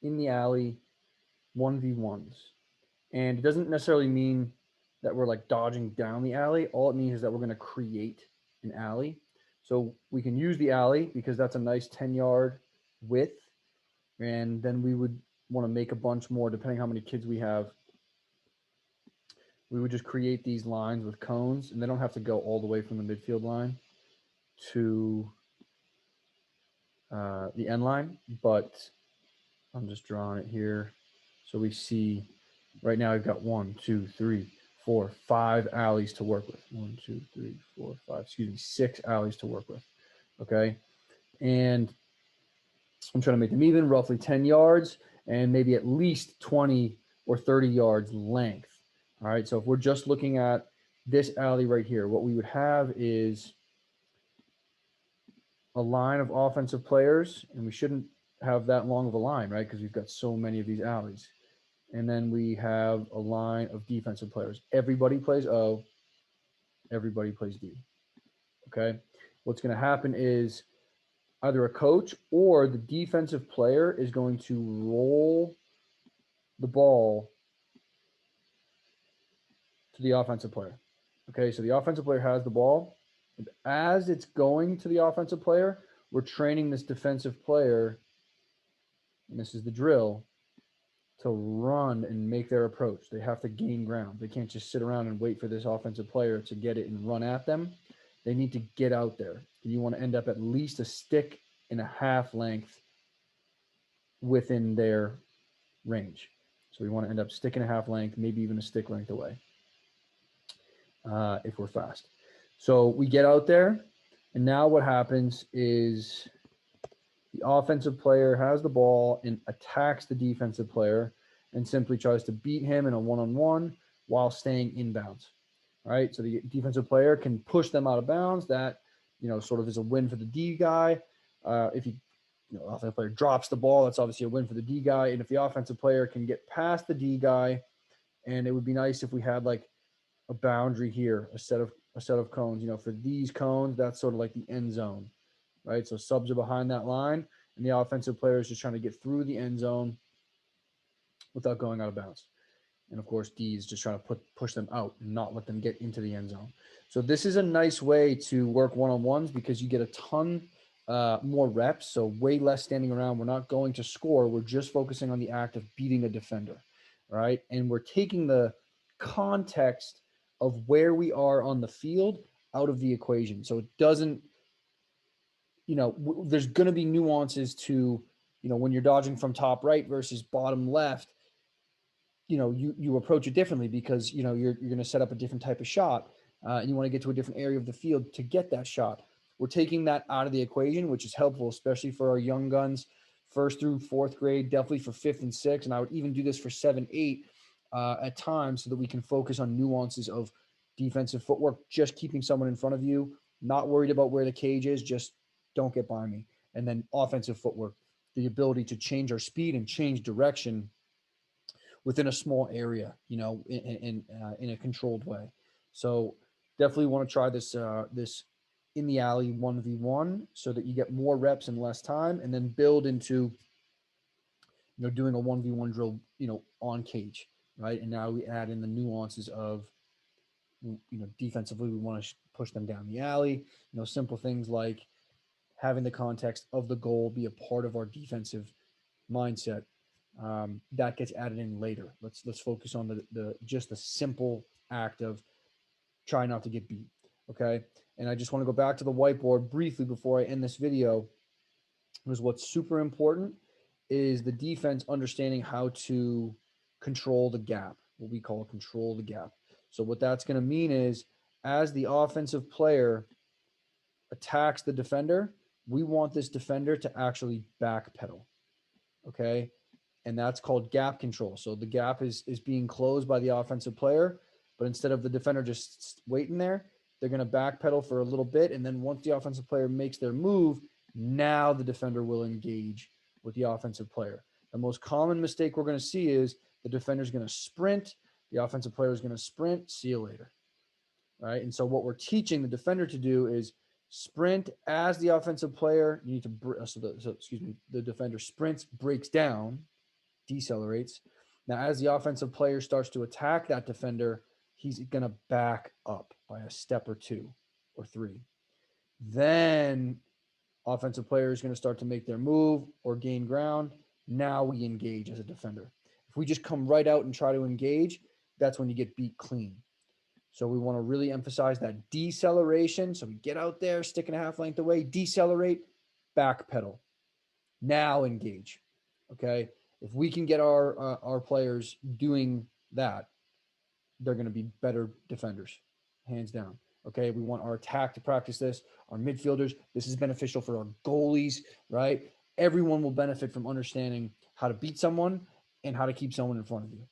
in the alley 1v1s. And it doesn't necessarily mean that we're like dodging down the alley. All it means is that we're going to create an alley. So we can use the alley because that's a nice 10-yard width. And then we would want to make a bunch more depending how many kids we have. We would just create these lines with cones, and they don't have to go all the way from the midfield line to the end line, but I'm just drawing it here. So we see right now I've got 1, 2, 3, 4, 5 alleys to work with. 1, 2, 3, 4, 5, excuse me, 6 alleys to work with. Okay. And I'm trying to make them even, roughly 10 yards and maybe at least 20 or 30 yards length. All right. So if we're just looking at this alley right here, what we would have is a line of offensive players, and we shouldn't have that long of a line, right? Because we've got so many of these alleys. And then we have a line of defensive players. Everybody plays O, everybody plays D. Okay. What's going to happen is either a coach or the defensive player is going to roll the ball to the offensive player. Okay. So the offensive player has the ball. And as it's going to the offensive player, we're training this defensive player, and this is the drill, to run and make their approach. They have to gain ground. They can't just sit around and wait for this offensive player to get it and run at them. They need to get out there. You want to end up at least a stick and a half length within their range. So we want to end up stick and a half length, maybe even a stick length away if we're fast. So we get out there, and now what happens is the offensive player has the ball and attacks the defensive player and simply tries to beat him in a one-on-one while staying inbounds. All right. So the defensive player can push them out of bounds. That, sort of is a win for the D guy. If he, offensive player drops the ball, that's obviously a win for the D guy. And if the offensive player can get past the D guy, and it would be nice if we had like a boundary here, a set of cones, for these cones, that's sort of like the end zone, right? So subs are behind that line, and the offensive player is just trying to get through the end zone without going out of bounds. And of course, D is just trying to push them out and not let them get into the end zone. So this is a nice way to work one-on-ones because you get a ton more reps. So way less standing around. We're not going to score. We're just focusing on the act of beating a defender, right? And we're taking the context of where we are on the field out of the equation. So it doesn't, there's going to be nuances to, when you're dodging from top right versus bottom left, you approach it differently because, you're going to set up a different type of shot and you want to get to a different area of the field to get that shot. We're taking that out of the equation, which is helpful, especially for our young guns, 1st through 4th grade, definitely for 5th and 6th. And I would even do this for 7, 8 at times so that we can focus on nuances of defensive footwork, just keeping someone in front of you, not worried about where the cage is, just don't get by me. And then offensive footwork, the ability to change our speed and change direction within a small area, in a controlled way. So definitely want to try this in the alley 1v1 so that you get more reps in less time, and then build into doing a 1v1 drill on cage, right? And now we add in the nuances of defensively we want to push them down the alley, simple things like having the context of the goal be a part of our defensive mindset. That gets added in later. Let's focus on the just the simple act of try not to get beat. Okay. And I just want to go back to the whiteboard briefly before I end this video. Because what's super important is the defense understanding how to control the gap, what we call control the gap. So what that's going to mean is as the offensive player attacks the defender, we want this defender to actually backpedal. Okay. And that's called gap control. So the gap is being closed by the offensive player, but instead of the defender just waiting there, they're going to backpedal for a little bit. And then once the offensive player makes their move, now the defender will engage with the offensive player. The most common mistake we're going to see is the defender is going to sprint. The offensive player is going to sprint. See you later. Right. And so what we're teaching the defender to do is sprint as the offensive player. You need to, the defender sprints, breaks down. decelerates. Now, as the offensive player starts to attack that defender, he's going to back up by a step or two or three. Then offensive player is going to start to make their move or gain ground. Now we engage as a defender. If we just come right out and try to engage, that's when you get beat clean. So we want to really emphasize that deceleration. So we get out there, sticking a half length away, decelerate, backpedal. Now engage. Okay. If we can get our players doing that, they're going to be better defenders, hands down. Okay, we want our attack to practice this. Our midfielders, this is beneficial for our goalies, right? Everyone will benefit from understanding how to beat someone and how to keep someone in front of you.